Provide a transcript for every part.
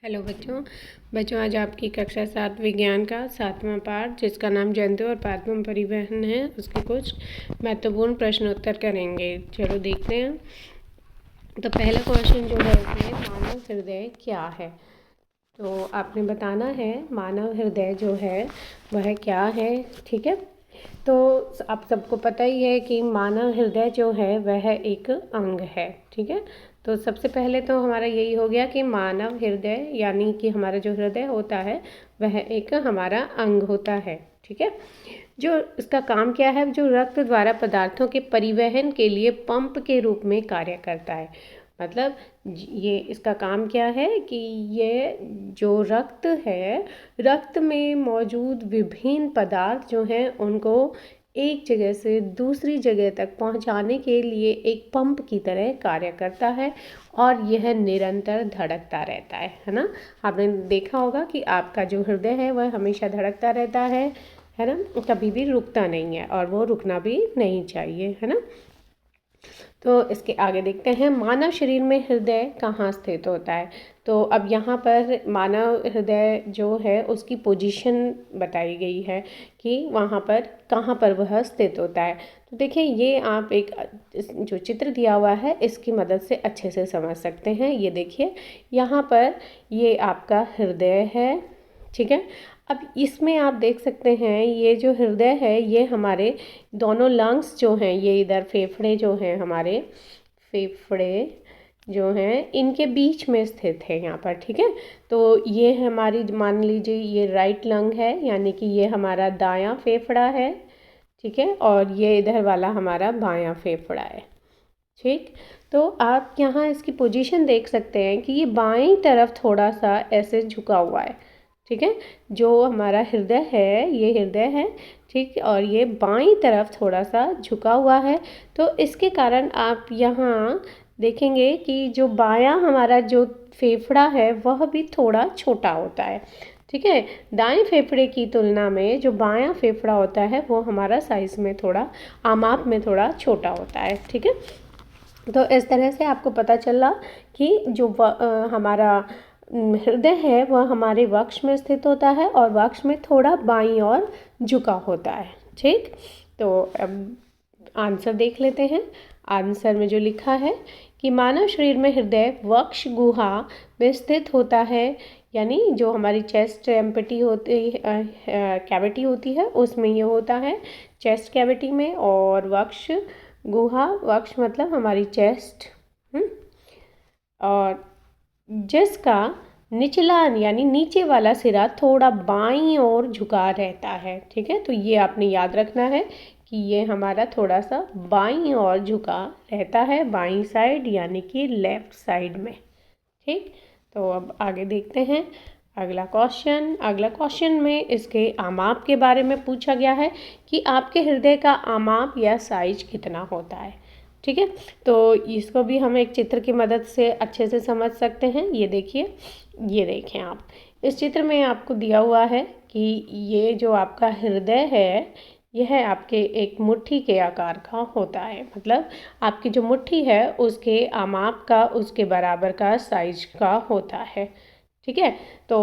Hello बच्चों आज आपकी कक्षा 7 विज्ञान का 7वां पाठ जिसका नाम जंतु और पादप परिवहन है उसके कुछ महत्वपूर्ण प्रश्नोत्तर करेंगे। चलो देखते हैं। तो पहला क्वेश्चन जो है इसमें मानव हृदय क्या है। तो आपने बताना है मानव हृदय जो है वह क्या है। ठीक है, तो आप सबको पता ही है कि मानव हृदय जो है वह एक अंग है। ठीक है, तो सबसे पहले तो हमारा यही हो गया कि मानव हृदय यानी कि हमारा जो हृदय होता है वह एक हमारा अंग होता है। ठीक है, जो इसका काम क्या है, जो रक्त द्वारा पदार्थों के परिवहन के लिए पंप के रूप में कार्य करता है। मतलब ये इसका काम क्या है कि ये जो रक्त है, रक्त में मौजूद विभिन्न पदार्थ जो हैं उनको एक जगह से दूसरी जगह तक पहुंचाने के लिए एक पंप की तरह कार्य करता है और यह निरंतर धड़कता रहता है ना। आपने देखा होगा कि आपका जो हृदय है वह हमेशा धड़कता रहता है ना, कभी भी रुकता नहीं है और वो रुकना भी नहीं चाहिए, है ना। तो इसके आगे देखते हैं मानव शरीर में हृदय कहाँ स्थित होता है। तो अब यहाँ पर मानव हृदय जो है उसकी पोजीशन बताई गई है कि वहाँ पर कहाँ पर वह स्थित होता है। तो देखिए ये आप एक जो चित्र दिया हुआ है इसकी मदद से अच्छे से समझ सकते हैं। ये देखिए यहाँ पर ये आपका हृदय है। ठीक है, अब इसमें आप देख सकते हैं ये जो हृदय है ये हमारे दोनों लंग्स जो हैं, ये इधर फेफड़े जो हैं, हमारे फेफड़े जो हैं इनके बीच में स्थित है यहाँ पर। ठीक है, तो ये हमारी मान लीजिए ये राइट लंग है यानी कि ये हमारा दायां फेफड़ा है। ठीक है, और ये इधर वाला हमारा बायां फेफड़ा है। ठीक, तो आप यहाँ इसकी पोजीशन देख सकते हैं कि ये बाईं तरफ थोड़ा सा ऐसे झुका हुआ है। ठीक है, जो हमारा हृदय है ये हृदय है। ठीक, और ये बाईं तरफ थोड़ा सा झुका हुआ है। तो इसके कारण आप यहाँ देखेंगे कि जो बायां हमारा जो फेफड़ा है वह भी थोड़ा छोटा होता है। ठीक है, दाएं फेफड़े की तुलना में जो बायां फेफड़ा होता है वो हमारा साइज़ में थोड़ा आमाप में थोड़ा छोटा होता है। ठीक है, तो इस तरह से आपको पता चला कि जो हमारा हृदय है वह हमारे वक्ष में स्थित होता है और वक्ष में थोड़ा बाईं ओर झुका होता है। ठीक, तो अब आंसर देख लेते हैं। आंसर में जो लिखा है कि मानव शरीर में हृदय वक्ष गुहा में स्थित होता है, यानी जो हमारी चेस्ट कैविटी होती कैविटी होती है उसमें ये होता है, चेस्ट कैविटी में। और वक्ष गुहा, वक्ष मतलब हमारी चेस्ट, और जिसका निचला यानी नीचे वाला सिरा थोड़ा बाईं ओर झुका रहता है। ठीक है, तो ये आपने याद रखना है कि ये हमारा थोड़ा सा बाईं ओर झुका रहता है, बाईं साइड यानी कि लेफ्ट साइड में। ठीक, तो अब आगे देखते हैं अगला क्वेश्चन में इसके आमाप के बारे में पूछा गया है कि आपके हृदय का आमाप या साइज कितना होता है। ठीक है, तो इसको भी हम एक चित्र की मदद से अच्छे से समझ सकते हैं। ये देखिए, ये देखें आप इस चित्र में आपको दिया हुआ है कि ये जो आपका हृदय है यह आपके एक मुट्ठी के आकार का होता है। मतलब आपकी जो मुट्ठी है उसके आमाप का उसके बराबर का साइज का होता है। ठीक है, तो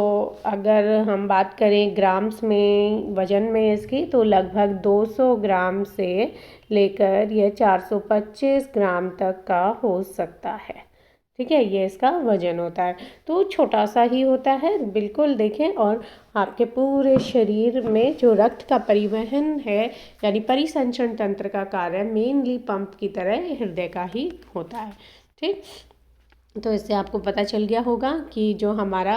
अगर हम बात करें ग्राम्स में, वज़न में इसकी, तो लगभग 200 ग्राम से लेकर यह 425 ग्राम तक का हो सकता है। ठीक है, ये इसका वज़न होता है, तो छोटा सा ही होता है बिल्कुल। देखें, और आपके पूरे शरीर में जो रक्त का परिवहन है यानी परिसंचरण तंत्र का कार्य मेनली पंप की तरह हृदय का ही होता है। ठीक, तो इससे आपको पता चल गया होगा कि जो हमारा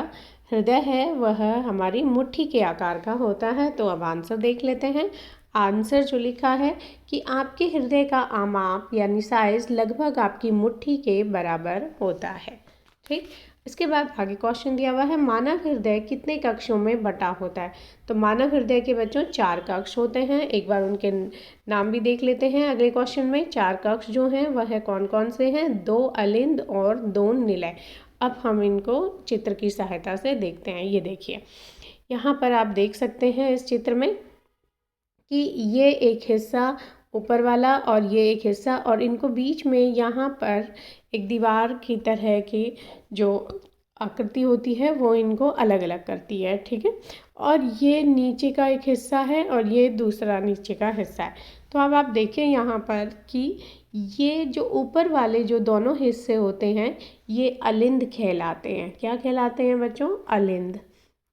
हृदय है वह हमारी मुट्ठी के आकार का होता है। तो अब आंसर देख लेते हैं। आंसर जो लिखा है कि आपके हृदय का आमाप यानी साइज लगभग आपकी मुट्ठी के बराबर होता है। ठीक, इसके बाद आगे क्वेश्चन दिया हुआ है मानव हृदय कितने कक्षों में बटा होता है। तो मानव हृदय के बच्चों 4 कक्ष होते हैं। एक बार उनके नाम भी देख लेते हैं। अगले क्वेश्चन में 4 कक्ष जो हैं वह कौन कौन से हैं, 2 अलिंद और 2 निलय। अब हम इनको चित्र की सहायता से देखते हैं। ये देखिए, यहाँ पर आप देख सकते हैं इस चित्र में कि ये एक हिस्सा ऊपर वाला और ये एक हिस्सा, और इनको बीच में यहाँ पर एक दीवार की तरह की जो आकृति होती है वो इनको अलग अलग करती है, ठीक है। और ये नीचे का एक हिस्सा है और ये दूसरा नीचे का हिस्सा है। तो अब आप देखें यहाँ पर कि ये जो ऊपर वाले जो दोनों हिस्से होते हैं ये अलिंद कहलाते हैं। क्या कहलाते हैं बच्चों? अलिंद,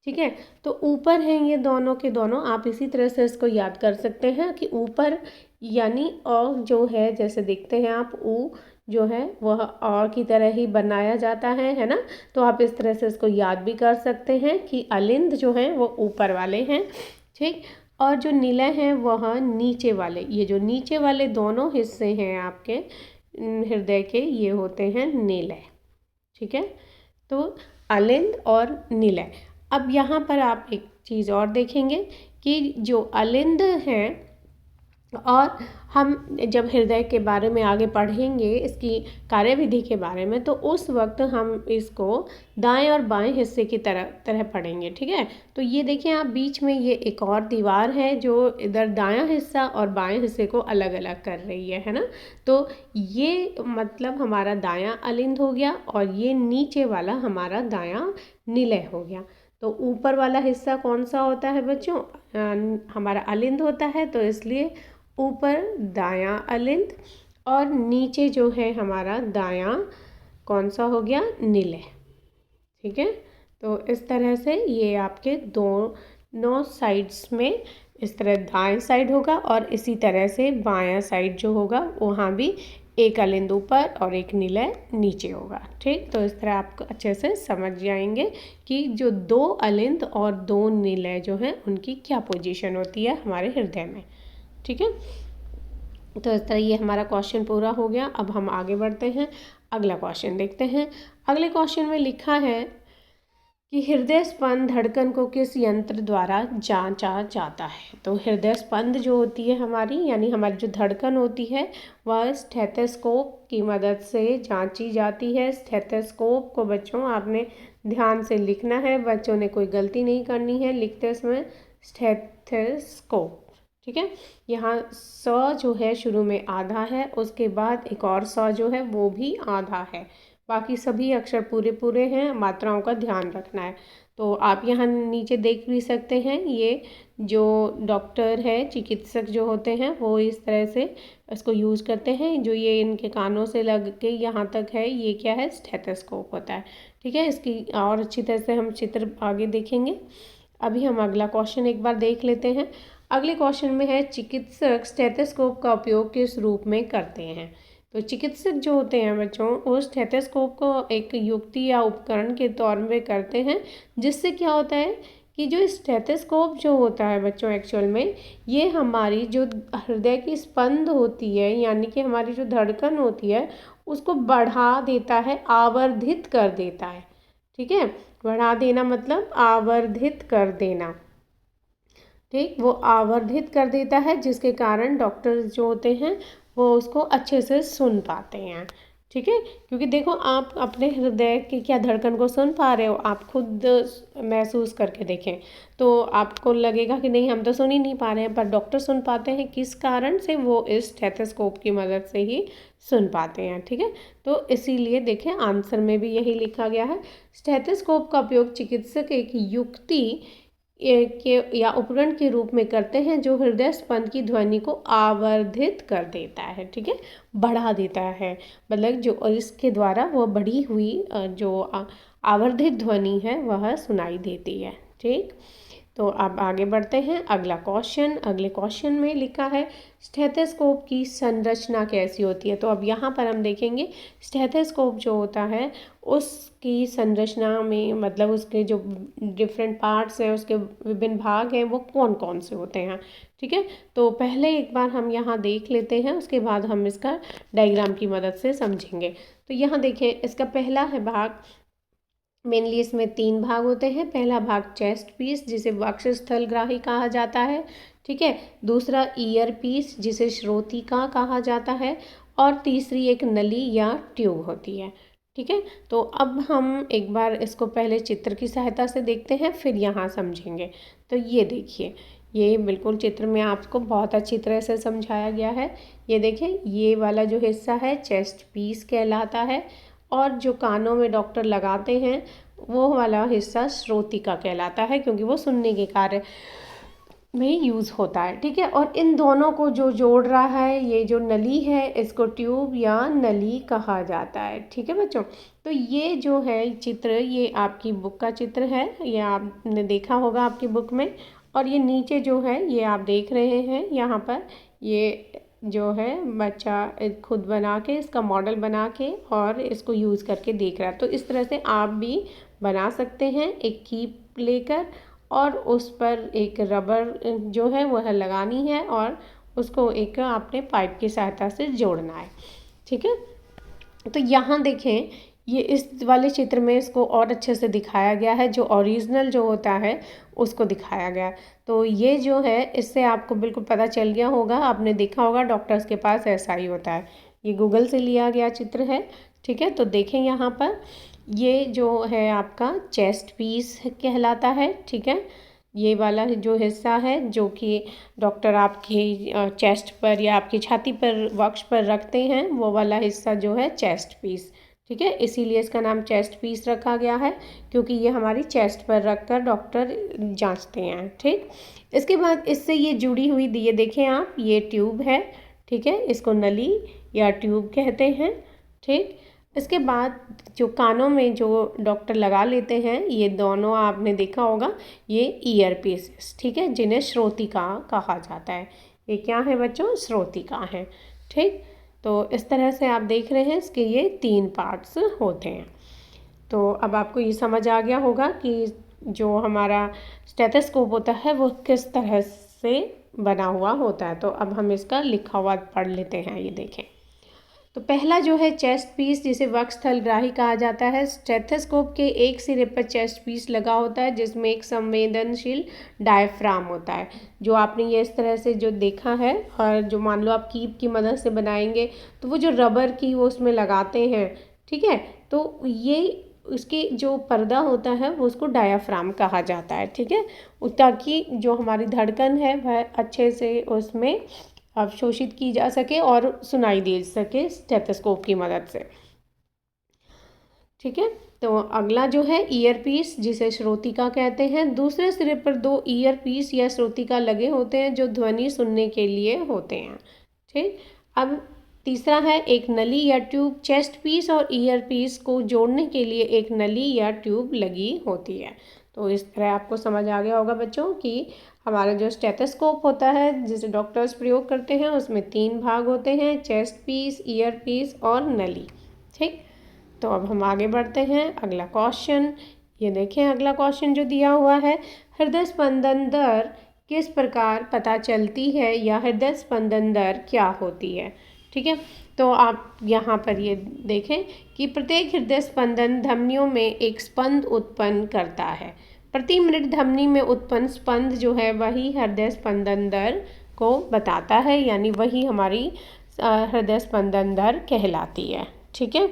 ठीक है। तो ऊपर हैं ये दोनों के दोनों। आप इसी तरह से इसको याद कर सकते हैं कि ऊपर यानी अ जो है, जैसे देखते हैं आप ऊ जो है वह अ की तरह ही बनाया जाता है ना। तो आप इस तरह से इसको याद भी कर सकते हैं कि अलिंद जो हैं वो ऊपर वाले हैं, ठीक। और जो निलय हैं वह नीचे वाले, ये जो नीचे वाले दोनों हिस्से हैं आपके हृदय के, ये होते हैं निलय, ठीक है। तो अलिंद और निलय। अब यहाँ पर आप एक चीज़ और देखेंगे कि जो अलिंद हैं, और हम जब हृदय के बारे में आगे पढ़ेंगे इसकी कार्यविधि के बारे में, तो उस वक्त हम इसको दाएं और बाएं हिस्से की तरह पढ़ेंगे, ठीक है। तो ये देखिए आप बीच में ये एक और दीवार है जो इधर दायां हिस्सा और बाएं हिस्से को अलग अलग कर रही है ना। तो ये मतलब हमारा दायां अलिंद हो गया और ये नीचे वाला हमारा दायां निलय हो गया। तो ऊपर वाला हिस्सा कौन सा होता है बच्चों? हमारा अलिंद होता है, तो इसलिए ऊपर दायां अलिंद और नीचे जो है हमारा दायां कौन सा हो गया? निलय, ठीक है। तो इस तरह से ये आपके दोनों साइड्स में इस तरह दाएं साइड होगा और इसी तरह से बायां साइड जो होगा वहाँ भी एक अलिंद ऊपर और एक निलय नीचे होगा, ठीक। तो इस तरह आप अच्छे से समझ जाएंगे कि जो दो अलिंद और दो निलय जो हैं उनकी क्या पोजीशन होती है हमारे हृदय में, ठीक है। तो इस तरह ये हमारा क्वेश्चन पूरा हो गया। अब हम आगे बढ़ते हैं, अगला क्वेश्चन देखते हैं। अगले क्वेश्चन में लिखा है कि हृदय स्पंद धड़कन को किस यंत्र द्वारा जांचा जाता है। तो हृदय स्पंद जो होती है हमारी, यानी हमारी जो धड़कन होती है वह स्टेथोस्कोप की मदद से जांची जाती है। स्टेथोस्कोप को बच्चों आपने ध्यान से लिखना है, बच्चों ने कोई गलती नहीं करनी है लिखते समय स्टेथोस्कोप, ठीक है। यहाँ स जो है शुरू में आधा है, उसके बाद एक और स जो है वो भी आधा है, बाकी सभी अक्षर पूरे पूरे हैं। मात्राओं का ध्यान रखना है। तो आप यहाँ नीचे देख भी सकते हैं, ये जो डॉक्टर है, चिकित्सक जो होते हैं वो इस तरह से इसको यूज़ करते हैं। जो ये इनके कानों से लग के यहाँ तक है, ये क्या है? स्टेथोस्कोप होता है, ठीक है। इसकी और अच्छी तरह से हम चित्र आगे देखेंगे। अभी हम अगला क्वेश्चन एक बार देख लेते हैं। अगले क्वेश्चन में है चिकित्सक स्टेथोस्कोप का उपयोग किस रूप में करते हैं। तो चिकित्सक जो होते हैं बच्चों वो स्टेथोस्कोप को एक युक्ति या उपकरण के तौर में करते हैं, जिससे क्या होता है कि जो स्टेथोस्कोप जो होता है बच्चों एक्चुअल में ये हमारी जो हृदय की स्पंद होती है, यानी कि हमारी जो धड़कन होती है उसको बढ़ा देता है, आवर्धित कर देता है, ठीक है। बढ़ा देना मतलब आवर्धित कर देना, ठीक। वो आवर्धित कर देता है जिसके कारण डॉक्टर जो होते हैं वो उसको अच्छे से सुन पाते हैं, ठीक है। क्योंकि देखो आप अपने हृदय की क्या धड़कन को सुन पा रहे हो, आप खुद महसूस करके देखें तो आपको लगेगा कि नहीं हम तो सुन ही नहीं पा रहे हैं, पर डॉक्टर सुन पाते हैं। किस कारण से? वो इस स्टेथोस्कोप की मदद से ही सुन पाते हैं, ठीक है। तो इसीलिए देखें आंसर में भी यही लिखा गया है। स्टेथोस्कोप का उपयोग चिकित्सक एक युक्ति के या उपकरण के रूप में करते हैं जो हृदय स्पंद की ध्वनि को आवर्धित कर देता है, ठीक है, बढ़ा देता है। मतलब जो इसके द्वारा वो बढ़ी हुई जो आवर्धित ध्वनि है वह सुनाई देती है, ठीक। तो अब आगे बढ़ते हैं, अगला क्वेश्चन। अगले क्वेश्चन में लिखा है स्टेथोस्कोप की संरचना कैसी होती है। तो अब यहाँ पर हम देखेंगे स्टेथोस्कोप जो होता है उसकी संरचना में, मतलब उसके जो डिफरेंट पार्ट्स हैं, उसके विभिन्न भाग हैं, वो कौन कौन से होते हैं, ठीक है। तो पहले एक बार हम यहाँ देख लेते हैं, उसके बाद हम इसका डायग्राम की मदद से समझेंगे। तो यहाँ देखें, इसका पहला है भाग, मेनली इसमें 3 भाग होते हैं। पहला भाग चेस्ट पीस जिसे वक्षस्थलग्राही कहा जाता है, ठीक है। दूसरा ईयर पीस जिसे श्रोतिका कहा जाता है, और तीसरी एक नली या ट्यूब होती है, ठीक है। तो अब हम एक बार इसको पहले चित्र की सहायता से देखते हैं, फिर यहाँ समझेंगे। तो ये देखिए, ये बिल्कुल चित्र में आपको बहुत अच्छी तरह से समझाया गया है। ये देखें, ये वाला जो हिस्सा है चेस्ट पीस कहलाता है, और जो कानों में डॉक्टर लगाते हैं वो वाला हिस्सा श्रोतिका कहलाता है, क्योंकि वो सुनने के कार्य में यूज़ होता है। ठीक है, और इन दोनों को जो जोड़ रहा है, ये जो नली है, इसको ट्यूब या नली कहा जाता है। ठीक है बच्चों, तो ये जो है चित्र, ये आपकी बुक का चित्र है, ये आपने देखा होगा आपकी बुक में। और ये नीचे जो है ये आप देख रहे हैं यहाँ पर, ये जो है बच्चा खुद बना के, इसका मॉडल बना के और इसको यूज़ करके देख रहा है। तो इस तरह से आप भी बना सकते हैं, एक कीप लेकर और उस पर एक रबर जो है वह लगानी है और उसको एक आपने पाइप की सहायता से जोड़ना है। ठीक है, तो यहाँ देखें, ये इस वाले चित्र में इसको और अच्छे से दिखाया गया है, जो ओरिजिनल जो होता है उसको दिखाया गया। तो ये जो है, इससे आपको बिल्कुल पता चल गया होगा, आपने देखा होगा डॉक्टर्स के पास ऐसा ही होता है। ये गूगल से लिया गया चित्र है। ठीक है, तो देखें यहाँ पर, ये जो है आपका चेस्ट पीस कहलाता है। ठीक है, ये वाला जो हिस्सा है जो कि डॉक्टर आपकी चेस्ट पर या आपकी छाती पर, वक्ष पर रखते हैं, वो वाला हिस्सा जो है चेस्ट पीस। ठीक है, इसीलिए इसका नाम चेस्ट पीस रखा गया है, क्योंकि ये हमारी चेस्ट पर रखकर डॉक्टर जांचते हैं। ठीक, इसके बाद इससे ये जुड़ी हुई, ये देखें आप, ये ट्यूब है। ठीक है, इसको नली या ट्यूब कहते हैं। ठीक, इसके बाद जो कानों में जो डॉक्टर लगा लेते हैं, ये दोनों आपने देखा होगा, ये ईयर पीसेस। ठीक है, जिन्हें श्रोतिका कहा जाता है। ये क्या है बच्चों? श्रोतिका है। ठीक, तो इस तरह से आप देख रहे हैं, इसके ये 3 पार्ट्स होते हैं। तो अब आपको ये समझ आ गया होगा कि जो हमारा स्टेथोस्कोप होता है वो किस तरह से बना हुआ होता है। तो अब हम इसका लिखा हुआ पढ़ लेते हैं, ये देखें। तो पहला जो है चेस्ट पीस, जिसे वक्षस्थलग्राही कहा जाता है। स्टेथोस्कोप के एक सिरे पर चेस्ट पीस लगा होता है, जिसमें एक संवेदनशील डायफ्राम होता है, जो आपने ये इस तरह से जो देखा है। और जो मान लो आप कीप की मदद से बनाएंगे, तो वो जो रबर की वो उसमें लगाते हैं। ठीक है, तो ये उसके जो पर्दा होता है वो उसको डायाफ्राम कहा जाता है। ठीक है, ताकि जो हमारी धड़कन है वह अच्छे से उसमें अवशोषित की जा सके और सुनाई दे सके स्टेथोस्कोप की मदद से। ठीक है, तो अगला जो है ईयर पीस, जिसे श्रोतिका कहते हैं। दूसरे सिरे पर 2 ईयर पीस या श्रोतिका लगे होते हैं, जो ध्वनि सुनने के लिए होते हैं। ठीक, अब तीसरा है एक नली या ट्यूब। चेस्ट पीस और ईयर पीस को जोड़ने के लिए एक नली या ट्यूब लगी होती है। तो इस तरह आपको समझ आ गया होगा बच्चों कि हमारा जो स्टेथोस्कोप होता है, जिसे डॉक्टर्स प्रयोग करते हैं, उसमें 3 भाग होते हैं, चेस्ट पीस, ईयर पीस और नली। ठीक, तो अब हम आगे बढ़ते हैं। अगला क्वेश्चन, ये देखें अगला क्वेश्चन जो दिया हुआ है, हृदय स्पंदन दर किस प्रकार पता चलती है, या हृदय स्पंदन दर क्या होती है। ठीक है, तो आप यहाँ पर ये देखें कि प्रत्येक हृदय स्पंदन धमनियों में एक स्पंद उत्पन्न करता है। प्रति मिनट धमनी में उत्पन्न स्पंद जो है वही हृदय स्पंदन दर को बताता है, यानी वही हमारी हृदय स्पंदन दर कहलाती है। ठीक है,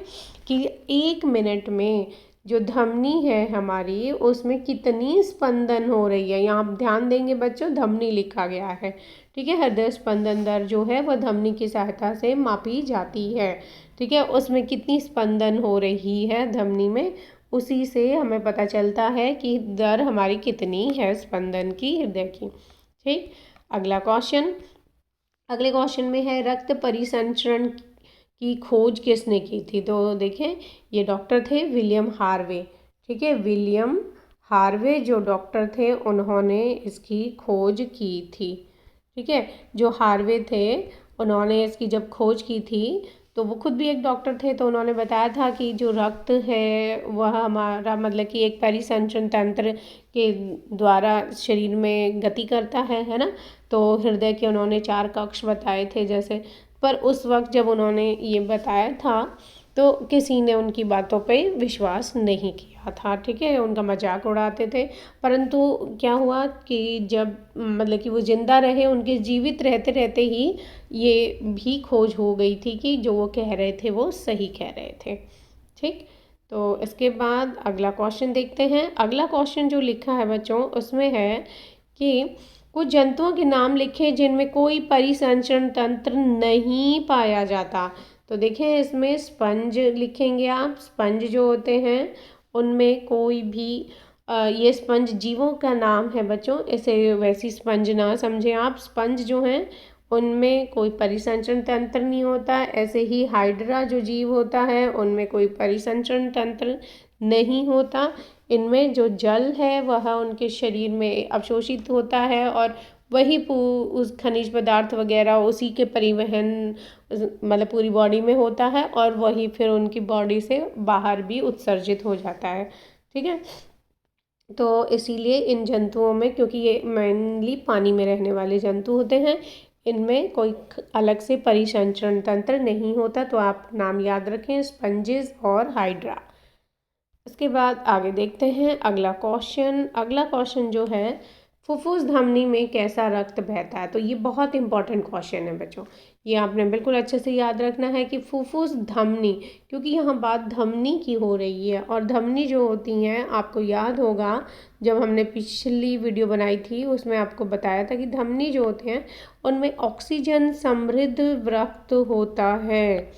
कि 1 मिनट में जो धमनी है हमारी, उसमें कितनी स्पंदन हो रही है। यहाँ आप ध्यान देंगे बच्चों, धमनी लिखा गया है। ठीक है, हृदय स्पंदन दर जो है वह धमनी की सहायता से मापी जाती है। ठीक है, उसमें कितनी स्पंदन हो रही है धमनी में, उसी से हमें पता चलता है कि दर हमारी कितनी है स्पंदन की, हृदय की। ठीक, अगला क्वेश्चन, अगले क्वेश्चन में है रक्त परिसंचरण की खोज किसने की थी। तो देखें, ये डॉक्टर थे विलियम हार्वे। ठीक है, विलियम हार्वे जो डॉक्टर थे, उन्होंने इसकी खोज की थी। ठीक है, जो हार्वे थे उन्होंने इसकी जब खोज की थी, तो वो खुद भी एक डॉक्टर थे, तो उन्होंने बताया था कि जो रक्त है वह हमारा मतलब कि एक परिसंचरण तंत्र के द्वारा शरीर में गति करता है ना। तो हृदय के उन्होंने 4 कक्ष बताए थे जैसे, पर उस वक्त जब उन्होंने ये बताया था तो किसी ने उनकी बातों पे विश्वास नहीं किया था। ठीक है, उनका मजाक उड़ाते थे। परंतु क्या हुआ कि जब मतलब कि वो जिंदा रहे, उनके जीवित रहते रहते ही ये भी खोज हो गई थी कि जो वो कह रहे थे वो सही कह रहे थे। ठीक, तो इसके बाद अगला क्वेश्चन देखते हैं। अगला क्वेश्चन जो लिखा है बच्चों, उसमें है कि कुछ जंतुओं के नाम लिखें जिनमें कोई परिसंचरण तंत्र नहीं पाया जाता। तो देखें, इसमें स्पंज लिखेंगे आप। स्पंज जो होते हैं उनमें कोई भी ये स्पंज जीवों का नाम है बच्चों, ऐसे वैसी स्पंज ना समझें आप। स्पंज जो हैं उनमें कोई परिसंचरण तंत्र नहीं होता। ऐसे ही हाइड्रा जो जीव होता है उनमें कोई परिसंचरण तंत्र नहीं होता। इनमें जो जल है वह उनके शरीर में अवशोषित होता है और वही उस खनिज पदार्थ वगैरह उसी के परिवहन मतलब पूरी बॉडी में होता है और वही फिर उनकी बॉडी से बाहर भी उत्सर्जित हो जाता है। ठीक है, तो इसीलिए इन जंतुओं में, क्योंकि ये मेनली पानी में रहने वाले जंतु होते हैं, इनमें कोई अलग से परिसंचरण तंत्र नहीं होता। तो आप नाम याद रखें, स्पंजेस और हाइड्रा। इसके बाद आगे देखते हैं अगला क्वेश्चन। अगला क्वेश्चन जो है, फुफ्फुस धमनी में कैसा रक्त बहता है। तो ये बहुत इंपॉर्टेंट क्वेश्चन है बच्चों, ये आपने बिल्कुल अच्छे से याद रखना है कि फुफ्फुस धमनी, क्योंकि यहाँ बात धमनी की हो रही है। और धमनी जो होती हैं, आपको याद होगा जब हमने पिछली वीडियो बनाई थी उसमें आपको बताया था कि धमनी जो होते हैं उनमें ऑक्सीजन समृद्ध रक्त होता है।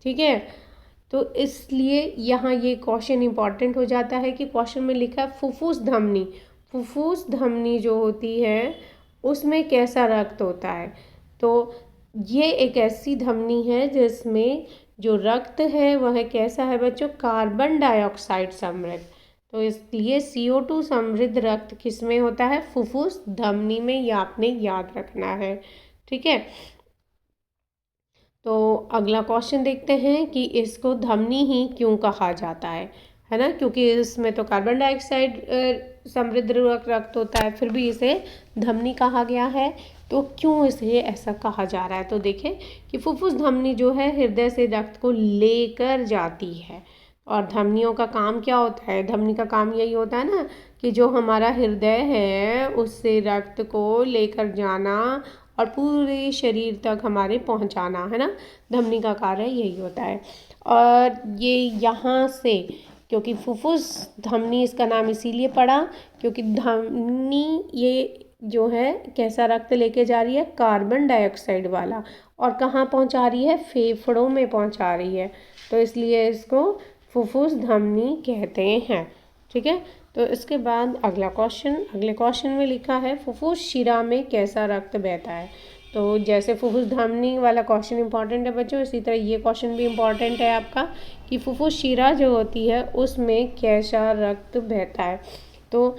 ठीक है, तो इसलिए यहाँ ये क्वेश्चन इंपॉर्टेंट हो जाता है कि क्वेश्चन में लिखा है फुफ्फुस धमनी। फुफ्फुस धमनी जो होती है उसमें कैसा रक्त होता है। तो ये एक ऐसी धमनी है जिसमें जो रक्त है वह कैसा है बच्चों, कार्बन डाइऑक्साइड समृद्ध। तो इसलिए CO2 समृद्ध रक्त किस में होता है, फुफ्फुस धमनी में। ये आपने याद रखना है। ठीक है, तो अगला क्वेश्चन देखते हैं कि इसको धमनी ही क्यों कहा जाता है ना, क्योंकि इसमें तो कार्बन डाइऑक्साइड समृद्ध रक्त होता है, फिर भी इसे धमनी कहा गया है। तो क्यों इसे ऐसा कहा जा रहा है, तो देखें कि फुफ्फुस धमनी जो है हृदय से रक्त को लेकर जाती है। और धमनियों का काम क्या होता है, धमनी का काम यही होता है ना कि जो हमारा हृदय है उससे रक्त को लेकर जाना और पूरे शरीर तक हमारे पहुंचाना, है ना, धमनी का कार्य यही होता है। और ये यहाँ से, क्योंकि फुफ्फुस धमनी इसका नाम इसीलिए पड़ा क्योंकि धमनी ये जो है कैसा रक्त लेके जा रही है, कार्बन डाइऑक्साइड वाला, और कहाँ पहुँचा रही है, फेफड़ों में पहुँचा रही है। तो इसलिए इसको फुफ्फुस धमनी कहते हैं। ठीक है, तो इसके बाद अगला क्वेश्चन, अगले क्वेश्चन में लिखा है फुफ्फुस शिरा में कैसा रक्त बहता है। तो जैसे फुफ्फुस धमनी वाला क्वेश्चन इंपॉर्टेंट है बच्चों, इसी तरह ये क्वेश्चन भी इंपॉर्टेंट है आपका कि फुफ्फुस शिरा जो होती है उसमें कैसा रक्त बहता है। तो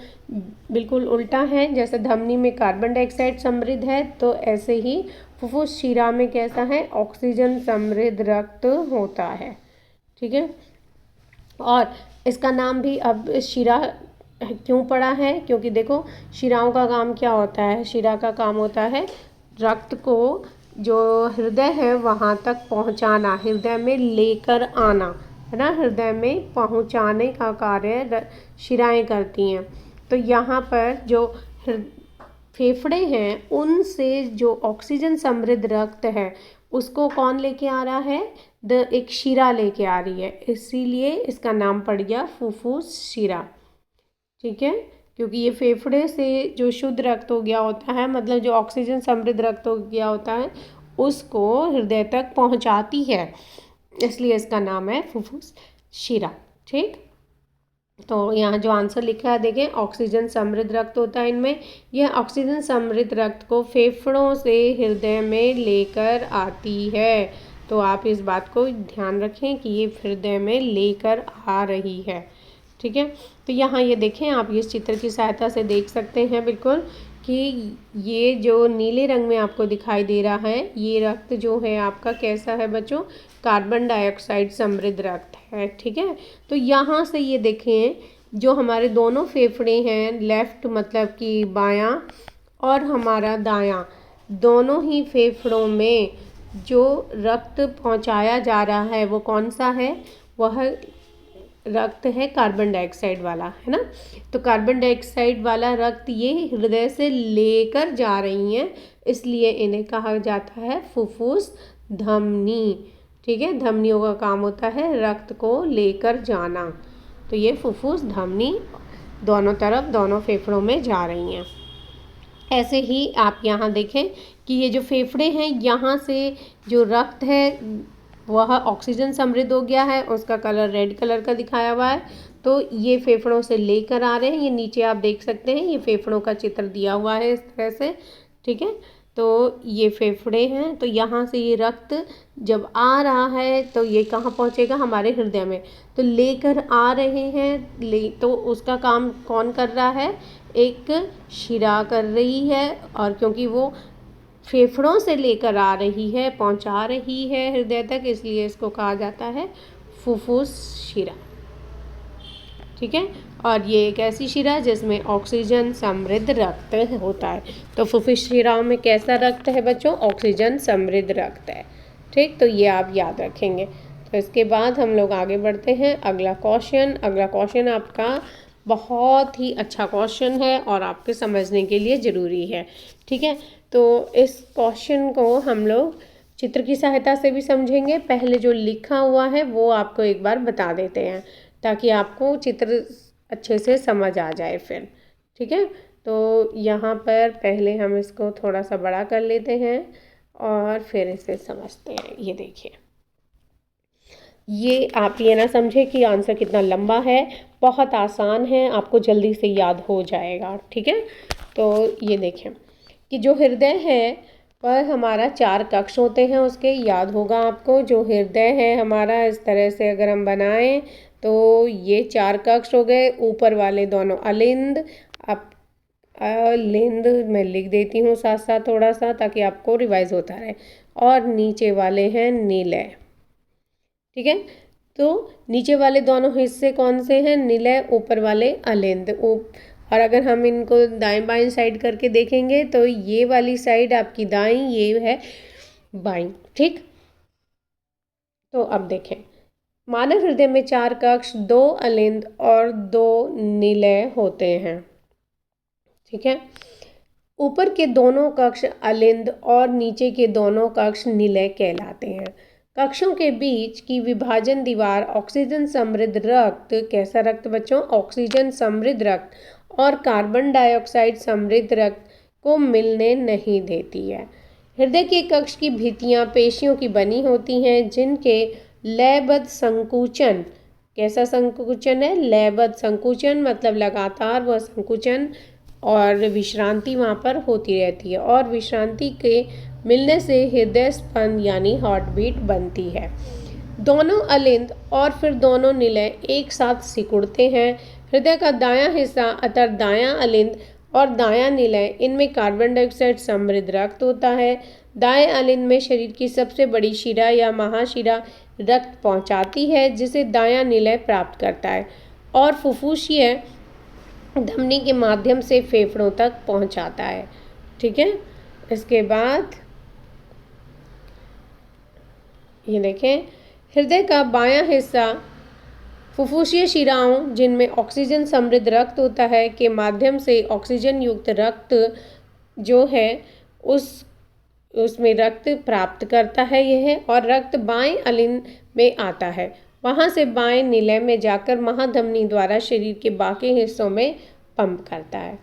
बिल्कुल उल्टा है, जैसे धमनी में कार्बन डाइऑक्साइड समृद्ध है तो ऐसे ही फुफ्फुस शिरा में कैसा है, ऑक्सीजन समृद्ध रक्त होता है। ठीक है, और इसका नाम भी अब शिरा क्यों पड़ा है, क्योंकि देखो शिराओं का काम क्या होता है, शिरा का काम होता है रक्त को जो हृदय है वहाँ तक पहुँचाना, हृदय में लेकर आना, है ना, हृदय में पहुँचाने का कार्य शिराएं करती हैं। तो यहाँ पर जो फेफड़े हैं उनसे जो ऑक्सीजन समृद्ध रक्त है उसको कौन लेके आ रहा है, एक शिरा लेके आ रही है, इसीलिए इसका नाम पड़ गया फुफ्फुस शिरा। ठीक है, क्योंकि ये फेफड़े से जो शुद्ध रक्त हो गया होता है, मतलब जो ऑक्सीजन समृद्ध रक्त हो गया होता है उसको हृदय तक पहुंचाती है, इसलिए इसका नाम है फुफ्फुस शिरा। ठीक, तो यहाँ जो आंसर लिखा है देखें, ऑक्सीजन समृद्ध रक्त होता है इनमें। यह ऑक्सीजन समृद्ध रक्त को फेफड़ों से हृदय में लेकर आती है। तो आप इस बात को ध्यान रखें कि ये हृदय में लेकर आ रही है। ठीक है, तो यहाँ ये देखें, आप इस चित्र की सहायता से देख सकते हैं बिल्कुल कि ये जो नीले रंग में आपको दिखाई दे रहा है ये रक्त जो है आपका कैसा है बच्चों, कार्बन डाइऑक्साइड समृद्ध रक्त है। ठीक है, तो यहाँ से ये देखें जो हमारे दोनों फेफड़े हैं, लेफ्ट मतलब कि बायां और हमारा दायां, दोनों ही फेफड़ों में जो रक्त पहुँचाया जा रहा है वो कौन सा है, वह रक्त है कार्बन डाइऑक्साइड वाला, है ना। तो कार्बन डाइऑक्साइड वाला रक्त ये हृदय से लेकर जा रही हैं, इसलिए इन्हें कहा जाता है फुफ्फुस धमनी। ठीक है, धमनियों का काम होता है रक्त को लेकर जाना, तो ये फुफ्फुस धमनी दोनों तरफ, दोनों फेफड़ों में जा रही हैं। ऐसे ही आप यहाँ देखें कि ये जो फेफड़े हैं यहाँ से जो रक्त है वह ऑक्सीजन समृद्ध हो गया है, उसका कलर रेड कलर का दिखाया हुआ है। तो ये फेफड़ों से लेकर आ रहे हैं, ये नीचे आप देख सकते हैं, ये फेफड़ों का चित्र दिया हुआ है इस तरह से, ठीक है। तो ये फेफड़े हैं, तो यहाँ से ये रक्त जब आ रहा है तो ये कहाँ पहुँचेगा, हमारे हृदय में। तो लेकर आ रहे हैं, तो उसका काम कौन कर रहा है, एक शिरा कर रही है, और क्योंकि वो फेफड़ों से लेकर आ रही है, पहुँचा रही है हृदय तक, इसलिए इसको कहा जाता है फुफ्फुस शिरा, ठीक है। और ये एक ऐसी शिरा जिसमें ऑक्सीजन समृद्ध रक्त होता है। तो फुफ्फुस शिराओं में कैसा रक्त है बच्चों, ऑक्सीजन समृद्ध रक्त है, ठीक। तो ये आप याद रखेंगे। तो इसके बाद हम लोग आगे बढ़ते हैं। अगला क्वेश्चन आपका बहुत ही अच्छा क्वेश्चन है और आपके समझने के लिए ज़रूरी है, ठीक है। तो इस क्वेश्चन को हम लोग चित्र की सहायता से भी समझेंगे। पहले जो लिखा हुआ है वो आपको एक बार बता देते हैं, ताकि आपको चित्र अच्छे से समझ आ जाए फिर, ठीक है। तो यहाँ पर पहले हम इसको थोड़ा सा बड़ा कर लेते हैं और फिर इसे समझते हैं। ये देखिए, ये आप ये ना समझे कि आंसर कितना लंबा है, बहुत आसान है, आपको जल्दी से याद हो जाएगा, ठीक है। तो ये देखें कि जो हृदय है वह हमारा 4 कक्ष होते हैं उसके, याद होगा आपको। जो हृदय है हमारा, इस तरह से अगर हम बनाएं तो ये 4 कक्ष हो गए। ऊपर वाले दोनों अलिंद, अब अलिंद मैं लिख देती हूँ साथ साथ थोड़ा सा, ताकि आपको रिवाइज होता रहे। और नीचे वाले हैं निलय, ठीक है। तो नीचे वाले दोनों हिस्से कौन से हैं, निलय, ऊपर वाले अलिंद। और अगर हम इनको दाएं बाएं साइड करके देखेंगे तो ये वाली साइड आपकी दाईं, ये है बाईं, ठीक। तो अब देखें, मानव हृदय में 4 कक्ष, 2 अलिंद और 2 निलय होते हैं, ठीक है। ऊपर के दोनों कक्ष अलिंद और नीचे के दोनों कक्ष निलय कहलाते हैं। कक्षों के बीच की विभाजन दीवार ऑक्सीजन समृद्ध रक्त, कैसा रक्त बच्चों, ऑक्सीजन समृद्ध रक्त और कार्बन डाइऑक्साइड समृद्ध रक्त को मिलने नहीं देती है। हृदय के कक्ष की भित्तियां पेशियों की बनी होती हैं, जिनके लयबद्ध संकुचन, कैसा संकुचन है, लयबद्ध संकुचन मतलब लगातार वह संकुचन और विश्रांति वहाँ पर होती रहती है, और विश्रांति के मिलने से हृदय स्पंद यानी हार्ट बीट बनती है। दोनों अलिंद और फिर दोनों निलय एक साथ सिकुड़ते हैं। हृदय का दायां हिस्सा अर्थात दायां अलिंद और दायां निलय, इनमें कार्बन डाइऑक्साइड समृद्ध रक्त होता है। दाएं अलिंद में शरीर की सबसे बड़ी शिरा या महाशिरा रक्त पहुंचाती है, जिसे दायां निलय प्राप्त करता है और फुफ्फुसीय धमनी के माध्यम से फेफड़ों तक पहुंचाता है, ठीक है। इसके बाद ये देखें, हृदय का बायां हिस्सा फुफ्फुसीय शिराओं, जिनमें ऑक्सीजन समृद्ध रक्त होता है, के माध्यम से ऑक्सीजन युक्त रक्त जो है उसमें रक्त प्राप्त करता है यह, और रक्त बाएं अलिंद में आता है, वहाँ से बाएं निलय में जाकर महाधमनी द्वारा शरीर के बाकी हिस्सों में पंप करता है,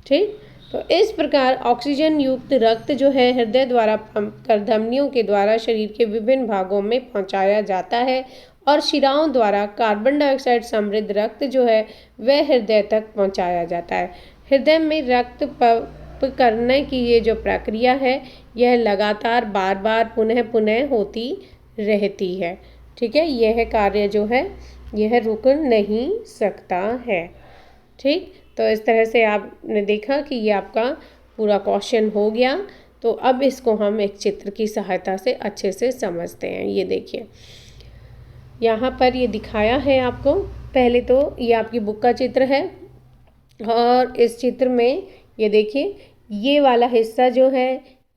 ठीक। तो इस प्रकार ऑक्सीजन युक्त रक्त जो है हृदय द्वारा पंप कर धमनियों के द्वारा शरीर के विभिन्न भागों में पहुंचाया जाता है, और शिराओं द्वारा कार्बन डाइऑक्साइड समृद्ध रक्त जो है वह हृदय तक पहुंचाया जाता है। हृदय में रक्त पंप करने की ये जो प्रक्रिया है यह लगातार बार बार पुनः पुनः होती रहती है, ठीक है। यह कार्य जो है यह रुक नहीं सकता है, ठीक। तो इस तरह से आपने देखा कि ये आपका पूरा क्वेश्चन हो गया। तो अब इसको हम एक चित्र की सहायता से अच्छे से समझते हैं। ये देखिए, यहाँ पर ये दिखाया है आपको। पहले तो ये आपकी बुक का चित्र है, और इस चित्र में ये देखिए, ये वाला हिस्सा जो है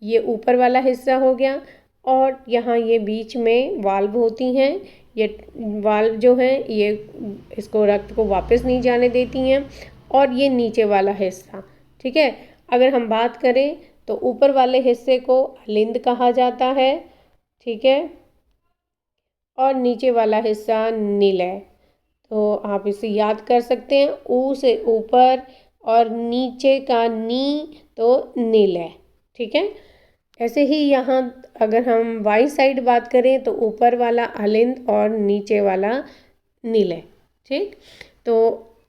ये ऊपर वाला हिस्सा हो गया, और यहाँ ये बीच में वाल्व होती हैं। ये वाल्व जो है ये इसको रक्त को वापस नहीं जाने देती हैं, और ये नीचे वाला हिस्सा, ठीक है। अगर हम बात करें तो ऊपर वाले हिस्से को अलिंद कहा जाता है, ठीक है, और नीचे वाला हिस्सा निलय। तो आप इसे याद कर सकते हैं, ऊ से ऊपर और नीचे का नी तो निलय, ठीक है। ऐसे ही यहाँ अगर हम वाई साइड बात करें तो ऊपर वाला अलिंद और नीचे वाला निलय, ठीक। तो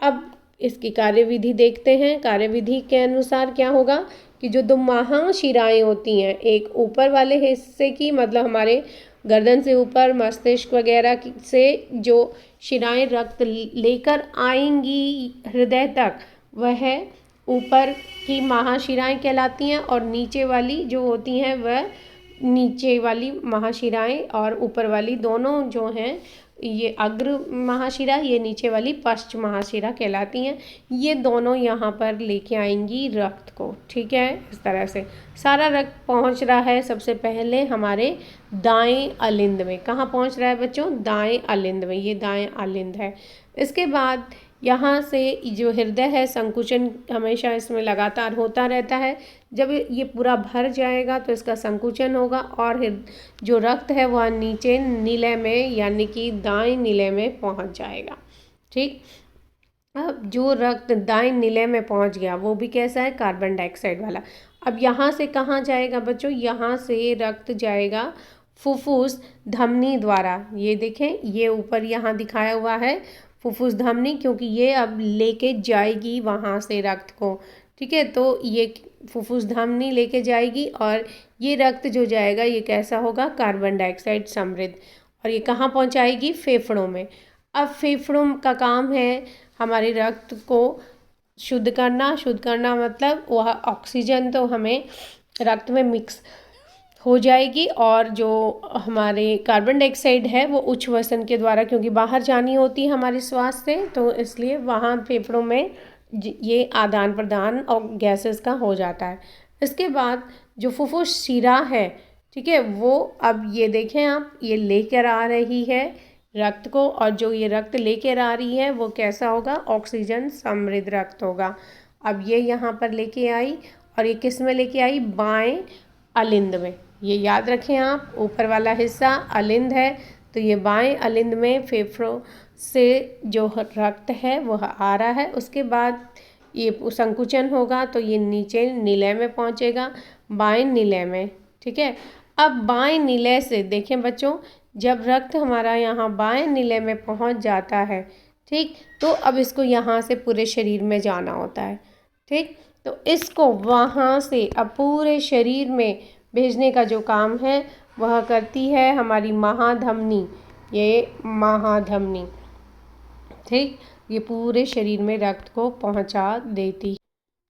अब इसकी कार्यविधि देखते हैं। कार्यविधि के अनुसार क्या होगा कि जो दो महाशिराएं होती हैं, एक ऊपर वाले हिस्से की मतलब हमारे गर्दन से ऊपर मस्तिष्क वगैरह से जो शिराएं रक्त लेकर आएंगी हृदय तक, वह ऊपर की महाशिराएं कहलाती हैं और नीचे वाली जो होती हैं वह नीचे वाली महाशिराएं और ऊपर वाली दोनों जो हैं ये अग्र महाशिरा, ये नीचे वाली पश्च महाशिरा कहलाती हैं। ये दोनों यहाँ पर लेके आएंगी रक्त को। ठीक है, इस तरह से सारा रक्त पहुँच रहा है सबसे पहले हमारे दाएं अलिंद में। कहाँ पहुँच रहा है बच्चों? दाएं अलिंद में। ये दाएं अलिंद है। इसके बाद यहाँ से जो हृदय है, संकुचन हमेशा इसमें लगातार होता रहता है। जब ये पूरा भर जाएगा तो इसका संकुचन होगा और जो रक्त है वह नीचे नीले में यानी कि दाएं नीले में पहुँच जाएगा। ठीक, अब जो रक्त दाएं नीले में पहुँच गया वो भी कैसा है? कार्बन डाइऑक्साइड वाला। अब यहाँ से कहाँ जाएगा बच्चों? यहाँ से रक्त जाएगा फुफ्फुस धमनी द्वारा। ये देखें, ये ऊपर यहाँ दिखाया हुआ है फुफ्फुस धमनी, क्योंकि ये अब लेके जाएगी वहाँ से रक्त को। ठीक है, तो ये फुफ्फुस धमनी लेके जाएगी और ये रक्त जो जाएगा ये कैसा होगा? कार्बन डाइऑक्साइड समृद्ध। और ये कहाँ पहुँचाएगी? फेफड़ों में। अब फेफड़ों का काम है हमारे रक्त को शुद्ध करना। शुद्ध करना मतलब वह ऑक्सीजन तो हमें रक्त में मिक्स हो जाएगी और जो हमारे कार्बन डाइऑक्साइड है वो उच्च वसन के द्वारा, क्योंकि बाहर जानी होती है हमारे श्वास से, तो इसलिए वहाँ फेफड़ों में ये आदान प्रदान और गैसेस का हो जाता है। इसके बाद जो फुफ्फुस शिरा है, ठीक है, वो अब ये देखें आप, ये लेकर आ रही है रक्त को, और जो ये रक्त लेकर आ रही है वो कैसा होगा? ऑक्सीजन समृद्ध रक्त होगा। अब ये यहाँ पर लेके आई और ये किस में लेके आई? बाएं अलिंद में। ये याद रखें आप, ऊपर वाला हिस्सा अलिंद है तो ये बाएं अलिंद में फेफड़ों से जो रक्त है वह आ रहा है। उसके बाद ये संकुचन होगा तो ये नीचे नीले में पहुंचेगा, बाएं नीले में। ठीक है, अब बाएं नीले से देखें बच्चों, जब रक्त हमारा यहाँ बाएं नीले में पहुंच जाता है, ठीक, तो अब इसको यहाँ से पूरे शरीर में जाना होता है। ठीक, तो इसको वहाँ से अब पूरे शरीर में भेजने का जो काम है वह करती है हमारी महाधमनी। ये महाधमनी, ठीक, ये पूरे शरीर में रक्त को पहुंचा देती।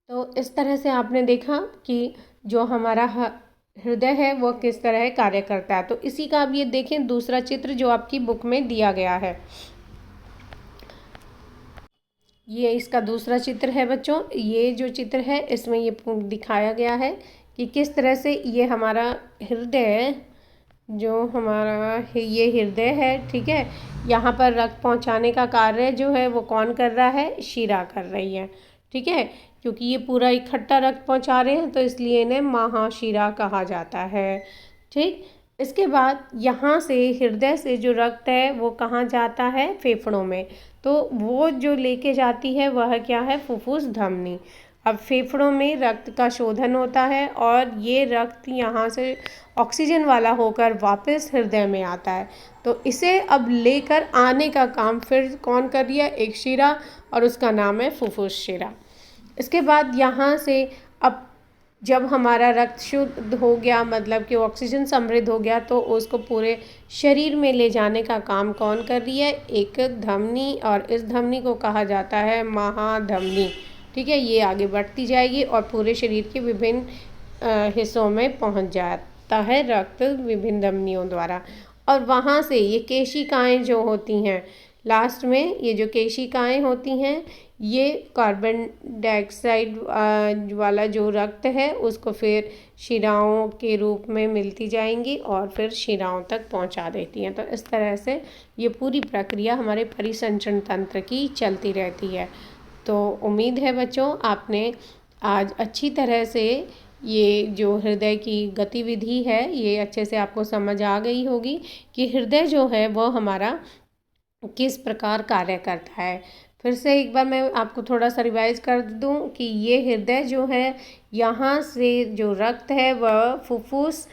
तो इस तरह से आपने देखा कि जो हमारा हृदय है वो किस तरह कार्य करता है। तो इसी का अब ये देखें दूसरा चित्र जो आपकी बुक में दिया गया है। ये इसका दूसरा चित्र है बच्चों। ये जो चित्र है इसमें ये दिखाया गया है कि किस तरह से ये हमारा हृदय, जो हमारा ये हृदय है, ठीक है, यहाँ पर रक्त पहुँचाने का कार्य जो है वो कौन कर रहा है? शिरा कर रही है। ठीक है, क्योंकि ये पूरा इकट्ठा रक्त पहुँचा रहे हैं तो इसलिए इन्हें महाशिरा कहा जाता है। ठीक, इसके बाद यहाँ से हृदय से जो रक्त है वो कहाँ जाता है? फेफड़ों में। तो वो जो लेके जाती है वह क्या है? फुफ्फुस धमनी। अब फेफड़ों में रक्त का शोधन होता है और ये रक्त यहाँ से ऑक्सीजन वाला होकर वापस हृदय में आता है। तो इसे अब लेकर आने का काम फिर कौन कर रही है? एक शिरा, और उसका नाम है फुफ्फुस शिरा। इसके बाद यहाँ से अब जब हमारा रक्त शुद्ध हो गया, मतलब कि ऑक्सीजन समृद्ध हो गया, तो उसको पूरे शरीर में ले जाने का काम कौन कर रही है? एक धमनी, और इस धमनी को कहा जाता है महाधमनी। ठीक है, ये आगे बढ़ती जाएगी और पूरे शरीर के विभिन्न हिस्सों में पहुंच जाता है रक्त विभिन्न धमनियों द्वारा। और वहाँ से ये केशिकाएं जो होती हैं, लास्ट में ये जो केशिकाएं होती हैं, ये कार्बन डाइऑक्साइड वाला जो रक्त है उसको फिर शिराओं के रूप में मिलती जाएंगी और फिर शिराओं तक पहुंचा देती हैं। तो इस तरह से ये पूरी प्रक्रिया हमारे परिसंचरण तंत्र की चलती रहती है। तो उम्मीद है बच्चों आपने आज अच्छी तरह से ये जो हृदय की गतिविधि है ये अच्छे से आपको समझ आ गई होगी कि हृदय जो है वो हमारा किस प्रकार कार्य करता है। फिर से एक बार मैं आपको थोड़ा सा रिवाइज कर दूं कि ये हृदय जो है, यहाँ से जो रक्त है वह फुफ्फुस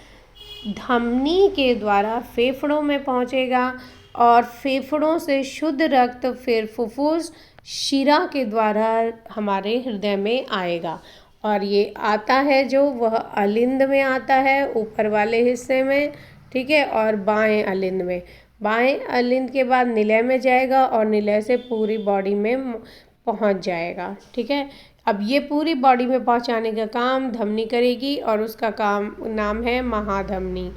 धमनी के द्वारा फेफड़ों में पहुँचेगा और फेफड़ों से शुद्ध रक्त फिर फुफ्फुस शिरा के द्वारा हमारे हृदय में आएगा। और ये आता है जो वह अलिंद में आता है, ऊपर वाले हिस्से में, ठीक है, और बाएं अलिंद में। बाएं अलिंद के बाद निलय में जाएगा और निलय से पूरी बॉडी में पहुंच जाएगा, ठीक है। अब ये पूरी बॉडी में पहुंचाने का काम धमनी करेगी और उसका नाम है महाधमनी।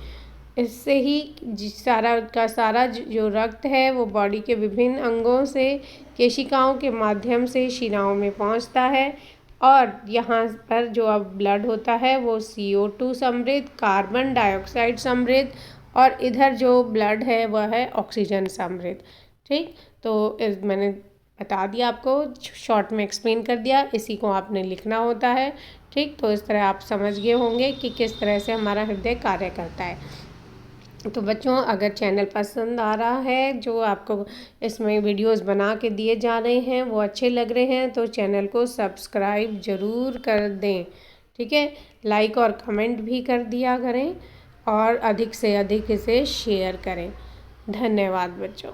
इससे ही सारा जो रक्त है वो बॉडी के विभिन्न अंगों से केशिकाओं के माध्यम से शिराओं में पहुंचता है। और यहाँ पर जो अब ब्लड होता है वो CO2 समृद्ध, कार्बन डाइऑक्साइड समृद्ध, और इधर जो ब्लड है वह है ऑक्सीजन समृद्ध, ठीक। तो मैंने बता दिया आपको, शॉर्ट में एक्सप्लेन कर दिया, इसी को आपने लिखना होता है, ठीक। तो इस तरह आप समझ गए होंगे कि किस तरह से हमारा हृदय कार्य करता है। तो बच्चों, अगर चैनल पसंद आ रहा है, जो आपको इसमें वीडियोस बना के दिए जा रहे हैं वो अच्छे लग रहे हैं, तो चैनल को सब्सक्राइब ज़रूर कर दें, ठीक है। लाइक और कमेंट भी कर दिया करें और अधिक से अधिक इसे शेयर करें। धन्यवाद बच्चों।